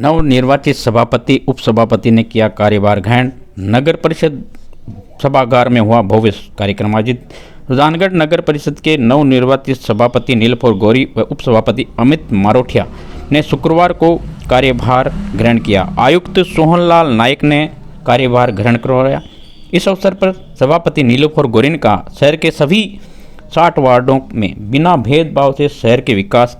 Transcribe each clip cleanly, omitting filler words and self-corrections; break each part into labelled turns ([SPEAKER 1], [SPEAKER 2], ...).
[SPEAKER 1] नवनिर्वाचित सभापति उपसभापति ने किया कार्यभार ग्रहण। नगर परिषद सभागार में हुआ भव्य कार्यक्रम आयोजित। सुजानगढ़ नगर परिषद के नवनिर्वाचित सभापति नीलफर गौरी व उपसभापति अमित मारोठिया ने शुक्रवार को कार्यभार ग्रहण किया। आयुक्त सोहनलाल नायक ने कार्यभार ग्रहण करवाया। इस अवसर पर सभापति नीलफर गौरी ने कहा, शहर के सभी 60 वार्डों में बिना भेदभाव से शहर के विकास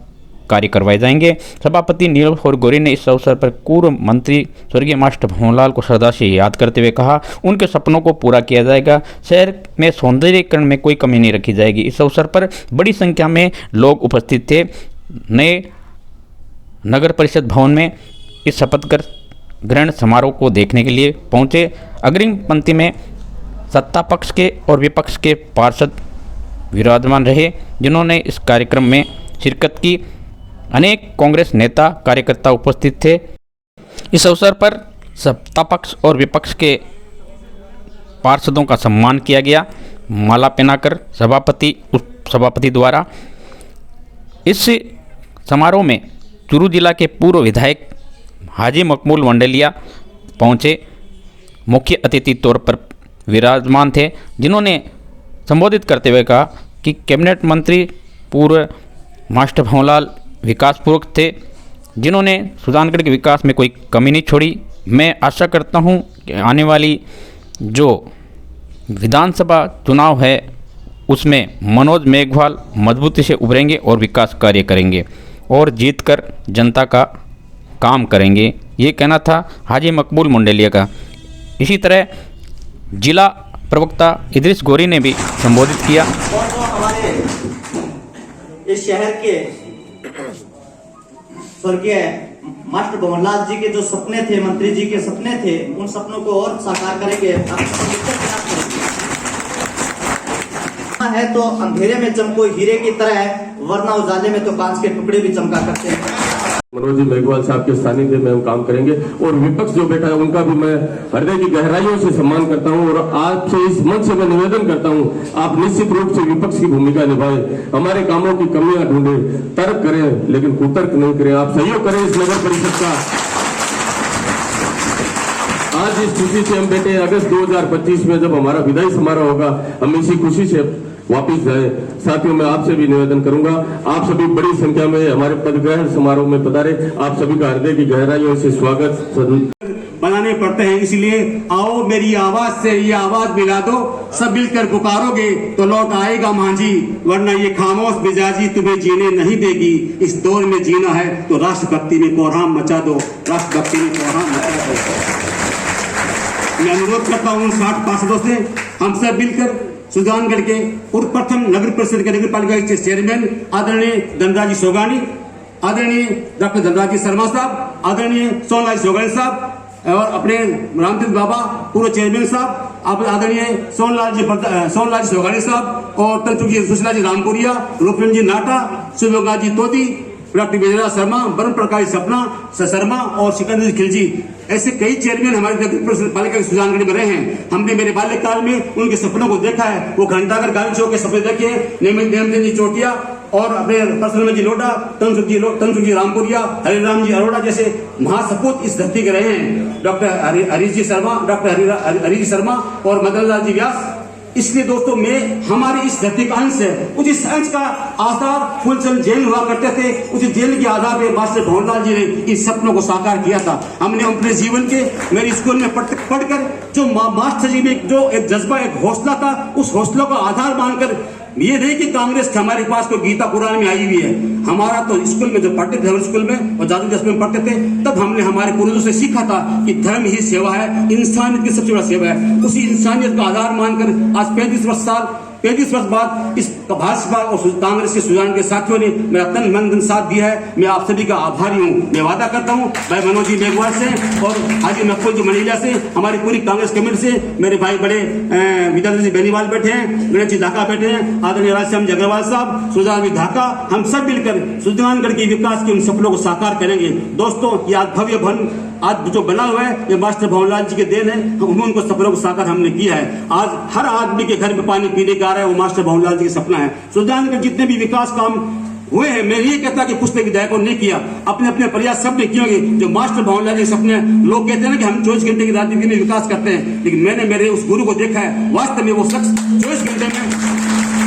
[SPEAKER 1] कार्य करवाए जाएंगे। सभापति नीलफर गौरी ने इस अवसर पर पूर्व मंत्री स्वर्गीय मास्टर भंवरलाल को श्रद्धा से याद करते हुए कहा, उनके सपनों को पूरा किया जाएगा। शहर में सौंदर्यीकरण में कोई कमी नहीं रखी जाएगी। इस अवसर पर बड़ी संख्या में लोग उपस्थित थे। नए नगर परिषद भवन में इस शपथ ग्रहण समारोह को देखने के लिए पहुंचे। अग्रिम पंक्ति में सत्ता पक्ष के और विपक्ष के पार्षद विराजमान रहे, जिन्होंने इस कार्यक्रम में शिरकत की। अनेक कांग्रेस नेता कार्यकर्ता उपस्थित थे। इस अवसर पर सत्ता पक्ष और विपक्ष के पार्षदों का सम्मान किया गया, माला पहनाकर सभापति उपसभापति द्वारा। इस समारोह में चूरू जिला के पूर्व विधायक हाजी मकबूल मंडलिया पहुंचे, मुख्य अतिथि तौर पर विराजमान थे, जिन्होंने संबोधित करते हुए कहा कि कैबिनेट मंत्री पूर्व मास्टर भंवरलाल विकासपूर्वक थे, जिन्होंने सुजानगढ़ के विकास में कोई कमी नहीं छोड़ी। मैं आशा करता हूं कि आने वाली जो विधानसभा चुनाव है उसमें मनोज मेघवाल मजबूती से उभरेंगे और विकास कार्य करेंगे और जीतकर जनता का काम करेंगे। ये कहना था हाजी मकबूल मंडलिया का। इसी तरह जिला प्रवक्ता इदरीस गौरी ने भी संबोधित किया।
[SPEAKER 2] और जो हमारे इस शहर के स्वर्गीय मास्टर भंवरलाल जी के जो सपने थे, मंत्री जी के सपने थे, उन सपनों को और साकार करेंगे। है तो अंधेरे में चमको हीरे की तरह, वरना उजाले में तो कांच के टुकड़े भी चमका करते हैं।
[SPEAKER 3] मनोज मेघवाल साहब के सानिध्य में हम काम करेंगे और विपक्ष जो बैठा है उनका भी मैं हृदय की गहराइयों से सम्मान करता हूं और आपसे इस मंच से मैं निवेदन करता हूं, आप निश्चित रूप से विपक्ष की भूमिका निभाएं, हमारे कामों की कमियां ढूंढें, तर्क करें लेकिन कुतर्क नहीं करें। आप सहयोग करें इस नगर परिषद का। आज इस खुशी से हम बैठे अगस्त 2025 में जब हमारा विदाई समारोह होगा, हम इसी खुशी से वापिस जाए। साथियों, मैं आपसे भी निवेदन करूंगा, आप सभी बड़ी संख्या में हमारे पदग्रहण समारोह में पधारे। आप सभी का हृदय की गहराइयों से स्वागत
[SPEAKER 4] बनाने पड़ते हैं। इसलिए आओ मेरी आवाज से ये आवाज मिला दो, सब मिलकर पुकारोगे तो लौट आएगा मांझी, वरना ये खामोश मिजाजी तुम्हें जीने नहीं देगी। इस दौर में जीना है तो राष्ट्रभक्ति में कोहराम मचा दो, राष्ट्रभक्ति में कोहराम मचा दो। मैं अनुरोध करता हूँ 60 पार्षदों से, हम सब मिलकर सुजानगढ़ के पूर्व प्रथम नगर परिषद के नगर पालिका के चेयरमैन आदरणीय धनराज सोगानी, आदरणीय डॉक्टर धनराज शर्मा साहब, आदरणीय सोहनलाल सोगानी साहब और अपने रामचंद्र बाबा पूर्व चेयरमैन साहब, आदरणीय सोहनलाल सोगानी साहब और तंत्रजी सुशीला जी रामपुरिया, रूपन जी नाटा, सुभोगा जी तोदी, डॉक्टर विजय शर्मा, वरुण प्रकाश सपना शर्मा और सिकंदर खिलजी, ऐसे कई चेयरमैन हमारे नगर परिषद पालिका के सुजानगढ़ में रहे हैं। हमने मेरे बाल्यकाल में उनके सपनों को देखा है। वो घंटाघर गांधी चौक के सपने देखे, नेमचंद जी चोटिया और अपने परसुराम जी लोटा, तंसुख जी रामपुरिया, हरिराम जी अरोड़ा जैसे महासपूत इस धरती के रहे हैं। डॉक्टर हरीश जी शर्मा, डॉक्टर हरीश शर्मा और मदन लाल जी व्यास। इसलिए दोस्तों, मैं हमारी इस धरती का अंश है। उस अंश का आधार फूलचंद जेल हुआ करते थे, उस जेल के आधार पे मास्टर भंवरलाल जी ने इन सपनों को साकार किया था। हमने अपने जीवन के मेरे स्कूल में पढ़कर जो मास्टर जी में जो एक जज्बा, एक हौसला था, उस हौसलों का आधार मानकर, ये नहीं कि कांग्रेस हमारे पास को गीता कुरान में आई हुई है। हमारा तो स्कूल में जो पढ़ते थे, स्कूल में और जादू दस में पढ़ते थे, तब हमने हमारे पूर्वजों से सीखा था कि धर्म ही सेवा है, इंसानियत की सबसे बड़ा सेवा है। उसी इंसानियत का आधार मानकर आज 35 वर्ष बाद इस भाजपा और कांग्रेस के सुजान के साथियों ने मेरा तन मन धन साथ दिया है। मैं आप सभी का आभारी हूँ। मैं वादा करता हूँ भाई मनोज जी मेघवाल से और हाजी मकबूल जी मंडलिया से, हमारी पूरी कांग्रेस कमेटी से, मेरे भाई बड़े विद्याधर जी बेनीवाल बैठे हैं, गणेश जी ढाका बैठे हैं, आदरणीय राजश्याम जी अग्रवाल साहब, सुजान जी ढाका, हम सब मिलकर सुजानगढ़ के विकास के उन सपनों को साकार करेंगे। दोस्तों, ये आज भव्य भवन आज जो बना हुआ है, ये मास्टर भंवरलाल जी के देन है। हम उनको सपनों को साकार हमने किया है। आज हर आदमी के घर में पानी पीने का आ रहा है, वो मास्टर भंवरलाल जी का सपना है। सुजानगढ़ जितने भी विकास काम हुए हैं। मैं ये कहता कि कुछ ने विधायकों ने किया, अपने अपने प्रयास सबने किए होंगे। जो मास्टर भवनलाल के सपने, लोग कहते हैं ना कि हम 24 घंटे की राजनीति में विकास करते हैं, लेकिन मैंने मेरे उस गुरु को देखा है, वास्तव में वो शख्स 24 घंटे में,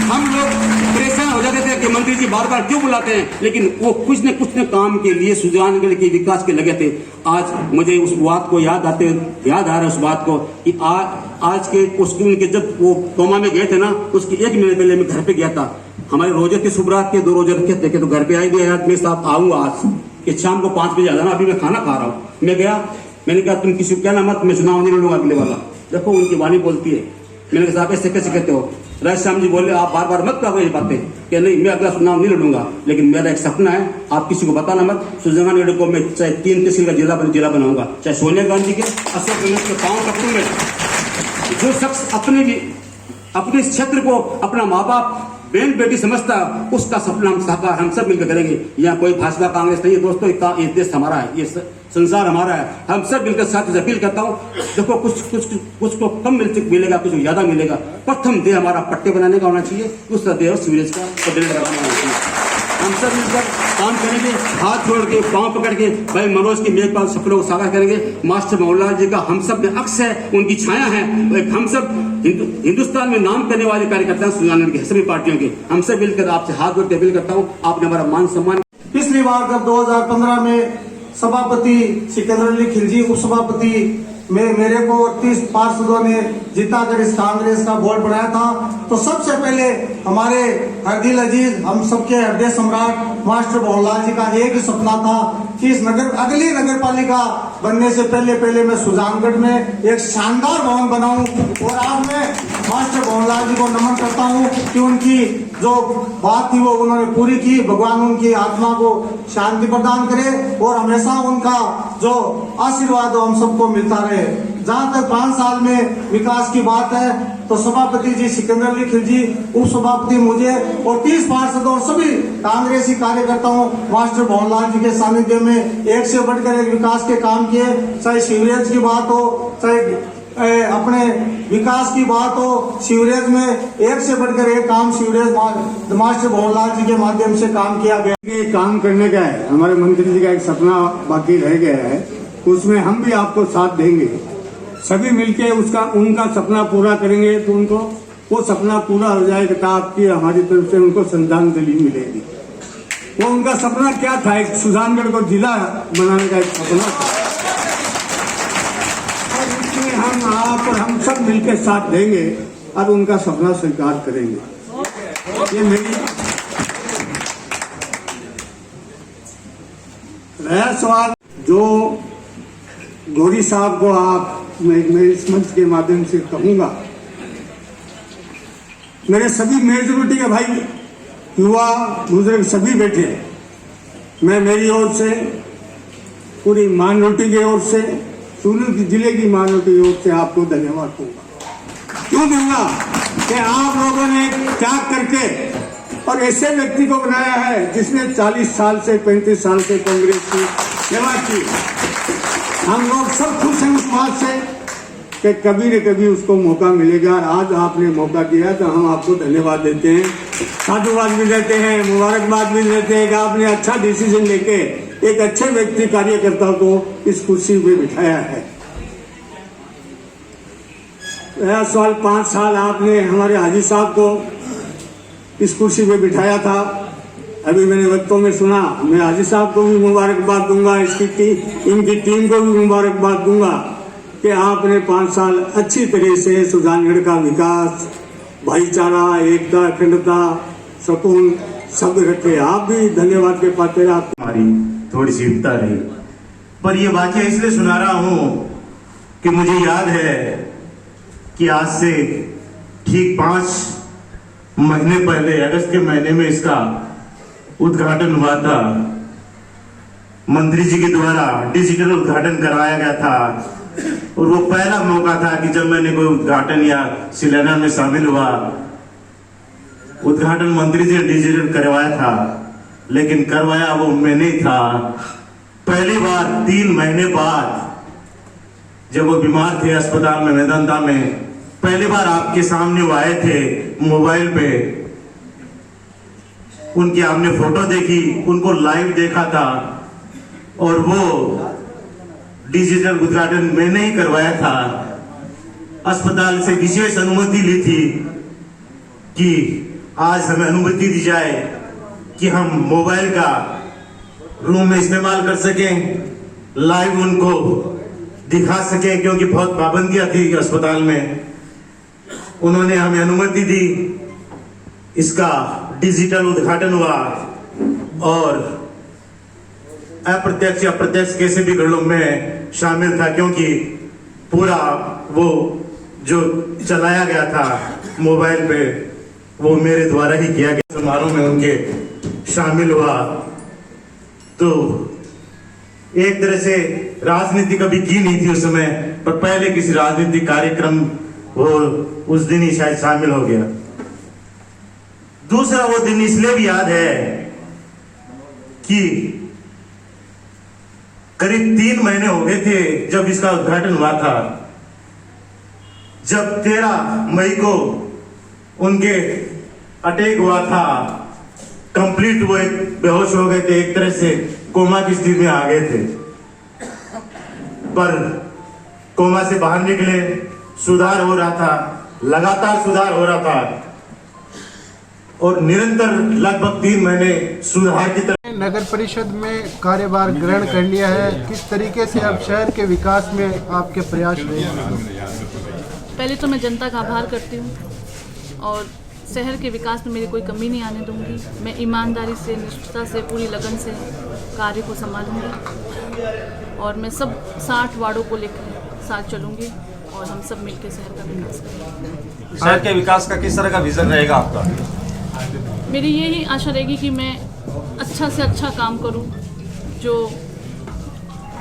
[SPEAKER 4] हम लोग परेशान हो जाते थे कि मंत्री जी बार बार क्यों बुलाते हैं, लेकिन वो कुछ न काम के लिए सुजानगढ़ के विकास के लगे थे। आज मुझे उस बात को याद आ रहा है उस बात को कि आज के स्कूल के जब वो कोमा में गए थे ना, उसके 1 महीने पहले मैं घर पे गया था। हमारे रोजे थे शुभरात के, 2 रोजे रखे थे, तो घर पे आई दिया मैं साथ आऊंगा आज कि शाम को 5 बजे आ जाना, अभी मैं खाना खा रहा हूँ। मैं गया, मैंने कहा तुम किसी को कहना मत, मैं चुनाव नहीं लड़ूंगा अगले वाला। देखो उनकी वाणी बोलती है। मैंने कहा ऐसे कैसे कहते हो? राजश्याम जी बोले आप बार बार मत कहो ये बातें कि नहीं मैं अगला चुनाव नहीं लड़ूंगा, लेकिन मेरा एक सपना है, आप किसी को बताना मत, सुजानगढ़ को मैं चाहे 3 तहसील का जिला बनाऊंगा, चाहे सोनिया गांधी के अशोक गहलोत के पांव टपूंगा। जो शख्स अपने क्षेत्र को अपना माँ बाप बहन बेटी समझता, उसका सपना हम साकार हम सब मिलकर करेंगे। यहाँ कोई भाजपा कांग्रेस नहीं है दोस्तों, ये देश हमारा है, ये संसार हमारा है। हम सब मिलकर साथ ही अपील करता हूँ, देखो कुछ को कम मिलेगा, कुछ ज्यादा मिलेगा। प्रथम देह हमारा पट्टे बनाने का होना चाहिए, दूसरा देह सीवरेज का ड्रेन लगाना होना चाहिए। हम सब मिलकर काम करेंगे, हाथ जोड़ के पांव पकड़ के भाई मनोज की मेघपाल सपनों को साकार करेंगे। मास्टर भवनलाल जी का हम सब में अक्स है, उनकी छाया है। हम सब हिंदुस्तान में नाम करने वाले कार्यकर्ता हैं सुजानगढ़ के सभी पार्टियों के। हम सब मिलकर आपसे हाथ जोड़ के अपील करता हूँ, आपने हमारा मान सम्मान।
[SPEAKER 5] पिछली बार जब 2015 में सभापति सिकंदर अली खिलजी, उपसभापति में मेरे को 30 पार्षदों ने जिताकर इस कांग्रेस का बोर्ड बनाया था, तो सबसे पहले हमारे हरदिल अजीज, हम सबके हृदय सम्राट मास्टर भवनलाल जी का एक ही सपना था कि इस अगली नगर पालिका बनने से पहले मैं सुजानगढ़ में एक शानदार भवन बनाऊं। और आज मैं मास्टर भवनलाल जी को नमन करता हूं कि उनकी जो बात थी वो उन्होंने पूरी की। भगवान उनकी आत्मा को शांति प्रदान करे और हमेशा उनका जो आशीर्वाद हम सबको मिलता रहे। जहाँ तक 5 साल में विकास की बात है, तो सभापति जी सिकंदर अली खिलजी, उप सभापति मुझे और 30 पार्षदों और सभी कांग्रेसी कार्यकर्ताओं मास्टर भवनलाल जी के सानिध्य में एक से बढ़कर एक विकास के काम किए। चाहे सीवरेज की बात हो, चाहे अपने विकास की बात हो, सीवरेज में एक से बढ़कर एक काम सीवरेज मास्टर भवनलाल जी के माध्यम से काम किया गया।
[SPEAKER 6] ये काम करने का है, हमारे मंत्री जी का एक सपना बाकी रह गया है, उसमें हम भी आपको साथ देंगे। सभी मिलके उनका सपना पूरा करेंगे, तो उनको वो सपना पूरा हो जाएगा, तो आपकी हमारी तरफ से उनको श्रद्धांजलि मिलेगी। वो उनका सपना क्या था? एक सुजानगढ़ को जिला बनाने का एक सपना था, और इसमें हम आप और हम सब मिलकर साथ देंगे और उनका सपना स्वीकार करेंगे। ये मेरी रहा सवाल जो गौरी साहब को आप मैं इस मंच के माध्यम से कहूंगा, मेरे सभी मेजोरिटी के भाई युवा बुजुर्ग सभी बैठे हैं, मैं मेरी ओर से पूरी माइनॉरिटी की ओर से, सोनीपत जिले की माइनॉरिटी की ओर से आपको धन्यवाद दूंगा। क्यों दूंगा कि आप लोगों ने त्याग करके और ऐसे व्यक्ति को बनाया है जिसने 40 साल से 35 साल से कांग्रेस की सेवा की। हम लोग सब खुश हैं उस बात से कि कभी न कभी उसको मौका मिलेगा। आज आपने मौका दिया तो हम आपको धन्यवाद देते हैं, साधुवाद भी देते हैं, मुबारकबाद भी देते हैं कि आपने अच्छा डिसीजन लेके एक अच्छे व्यक्ति कार्यकर्ता को इस कुर्सी पे बिठाया है। यह सवाल 5 साल आपने हमारे हाजी साहब को इस कुर्सी पे बिठाया था। अभी मैंने वक्तों में सुना, मैं हाजी साहब को भी मुबारकबाद दूंगा, इनकी टीम को भी मुबारकबाद दूंगा कि आपने 5 साल अच्छी तरह से सुजानगढ़ का विकास, भाईचारा, एकता, अखंडता, सुकून सब रखे। आप भी धन्यवाद के पात्र। आप
[SPEAKER 7] हमारी थोड़ी सी विपता रही, पर ये वाक्य इसलिए सुना रहा हूं कि मुझे याद है कि आज से ठीक 5 महीने पहले अगस्त के महीने में इसका उद्घाटन हुआ था। मंत्री जी के द्वारा डिजिटल उद्घाटन करवाया गया था और वो पहला मौका था कि जब मैंने कोई उद्घाटन या शिलान्यास में शामिल हुआ। उद्घाटन मंत्री जी ने डिजिटल करवाया था, लेकिन करवाया वो मैंने ही था। पहली बार 3 महीने बाद जब वो बीमार थे अस्पताल में मेदांता में, पहली बार आपके सामने वो आए थे मोबाइल पे उनकी हमने फोटो देखी, उनको लाइव देखा था और वो डिजिटल उद्घाटन मैंने ही करवाया था। अस्पताल से विशेष अनुमति ली थी कि आज हमें अनुमति दी जाए कि हम मोबाइल का रूम में इस्तेमाल कर सकें, लाइव उनको दिखा सकें, क्योंकि बहुत पाबंदियां थी अस्पताल में। उन्होंने हमें अनुमति दी, इसका डिजिटल उद्घाटन हुआ और अप्रत्यक्ष अप्रत्यक्ष कैसे भी गणों में शामिल था, क्योंकि पूरा वो जो चलाया गया था मोबाइल पे वो मेरे द्वारा ही किया गया। समारोह में उनके शामिल हुआ तो एक तरह से राजनीति कभी की नहीं थी उस समय, पर पहले किसी राजनीतिक कार्यक्रम वो उस दिन ही शायद शामिल हो गया। दूसरा वो दिन इसलिए भी याद है कि करीब 3 महीने हो गए थे जब इसका उद्घाटन हुआ था। जब 13 मई को उनके अटैक हुआ था, कंप्लीट वो एक बेहोश हो गए थे, एक तरह से कोमा की स्थिति में आ गए थे, पर कोमा से बाहर निकले, सुधार हो रहा था, लगातार सुधार हो रहा था और निरंतर लगभग 3 महीने सुधार की तरफ।
[SPEAKER 8] नगर परिषद में कार्यभार ग्रहण कर लिया है, किस तरीके से अब शहर के विकास में आपके प्रयास रहेंगे?
[SPEAKER 9] पहले तो मैं जनता का आभार करती हूँ और शहर के विकास में मेरी कोई कमी नहीं आने दूंगी। मैं ईमानदारी से, निष्ठता से, पूरी लगन से कार्य को संभालूंगी और मैं सब 60 वार्डों को लेकर साथ चलूंगी और हम सब मिलकर शहर का विकास करेंगे।
[SPEAKER 10] शहर के विकास का किस तरह का विजन रहेगा आपका?
[SPEAKER 9] मेरी यही आशा रहेगी कि मैं अच्छा से अच्छा काम करूं, जो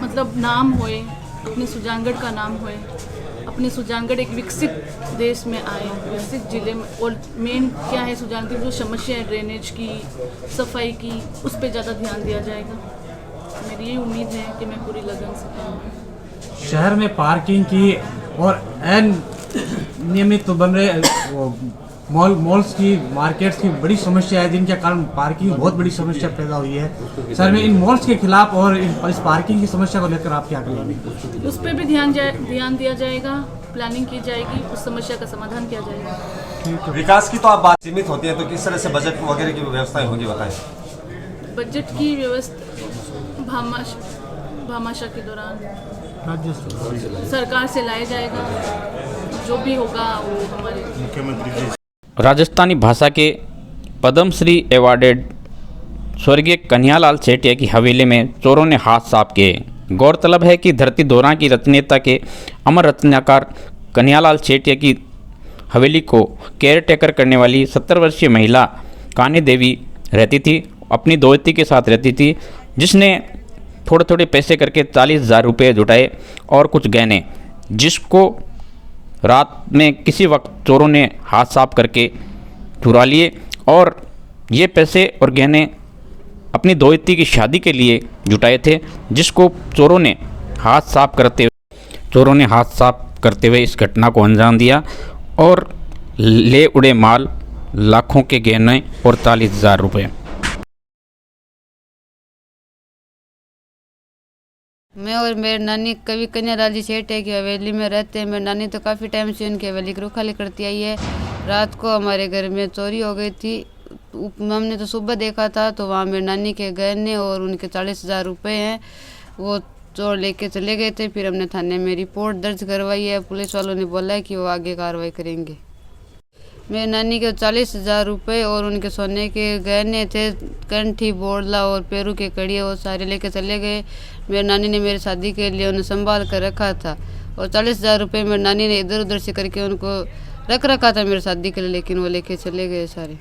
[SPEAKER 9] मतलब नाम होए, अपने सुजानगढ़ का नाम होए, अपने सुजानगढ़ एक विकसित देश में आए, विकसित जिले में। और मेन क्या है, सुजानगढ़ जो समस्या है ड्रेनेज की, सफाई की, उस पर ज़्यादा ध्यान दिया जाएगा। मेरी यही उम्मीद है कि मैं पूरी लगन से करूँगी।
[SPEAKER 11] शहर में पार्किंग की और नियमित तो बन रहे मॉल्स की, मार्केट्स की बड़ी समस्या है, जिनके कारण पार्किंग बहुत बड़ी समस्या पैदा हुई है। सर में इन मॉल्स के खिलाफ और इस पार्किंग की समस्या को लेकर आप क्या करेंगे?
[SPEAKER 9] उस पर भी ध्यान दिया जाएगा, प्लानिंग की जाएगी, उस समस्या का समाधान किया जाएगा।
[SPEAKER 10] विकास की तो आप बात सीमित होती है, तो किस तरह से बजट वगैरह की व्यवस्थाएं होगी बताएं?
[SPEAKER 9] बजट की व्यवस्था भामाशाह के दौरान सरकार से लाया जाएगा, जो भी होगा वो हमारे मुख्यमंत्री।
[SPEAKER 1] राजस्थानी भाषा के पद्मश्री अवार्डेड स्वर्गीय कन्हैयालाल सेठिया की हवेली में चोरों ने हाथ साफ किए। गौरतलब है कि धरती धोरा की रचनेता के अमर रचनाकार कन्हैयालाल सेठिया की हवेली को केयर टेकर करने वाली 70 वर्षीय महिला कानी देवी रहती थी, अपनी दोस्ती के साथ रहती थी, जिसने थोड़े थोड़े पैसे करके 40,000 रुपये जुटाए और कुछ गहने, जिसको रात में किसी वक्त चोरों ने हाथ साफ करके चुरा लिए और ये पैसे और गहने अपनी दोस्ती की शादी के लिए जुटाए थे, जिसको चोरों ने हाथ साफ करते हुए इस घटना को अंजाम दिया और ले उड़े माल, लाखों के गहने और 40,000 रुपये।
[SPEAKER 12] मैं और मेरी नानी कवि कन्हैयालाल जी सेठिया की हवेली में रहते हैं। मेरी नानी तो काफ़ी टाइम से उनकी हवेली की रुखाली करती आई है। रात को हमारे घर में चोरी हो गई थी, हमने तो सुबह देखा था, तो वहाँ मेरी नानी के गहने और उनके 40,000 रुपये हैं, वो चोर लेके चले गए थे। फिर हमने थाने में रिपोर्ट दर्ज करवाई है, पुलिस वालों ने बोला है कि वो आगे कार्रवाई करेंगे। मेरी नानी के 40,000 रुपये और उनके सोने के गहने थे, कंठी, बोड़ला और पैरों के कड़िए, वो सारे लेके चले गए। मेरी नानी ने मेरी शादी के लिए उन्हें संभाल कर रखा था और 40,000 रुपये मेरी नानी ने इधर उधर से करके उनको रख रखा था मेरी शादी के लिए, लेकिन वो लेके चले गए सारे।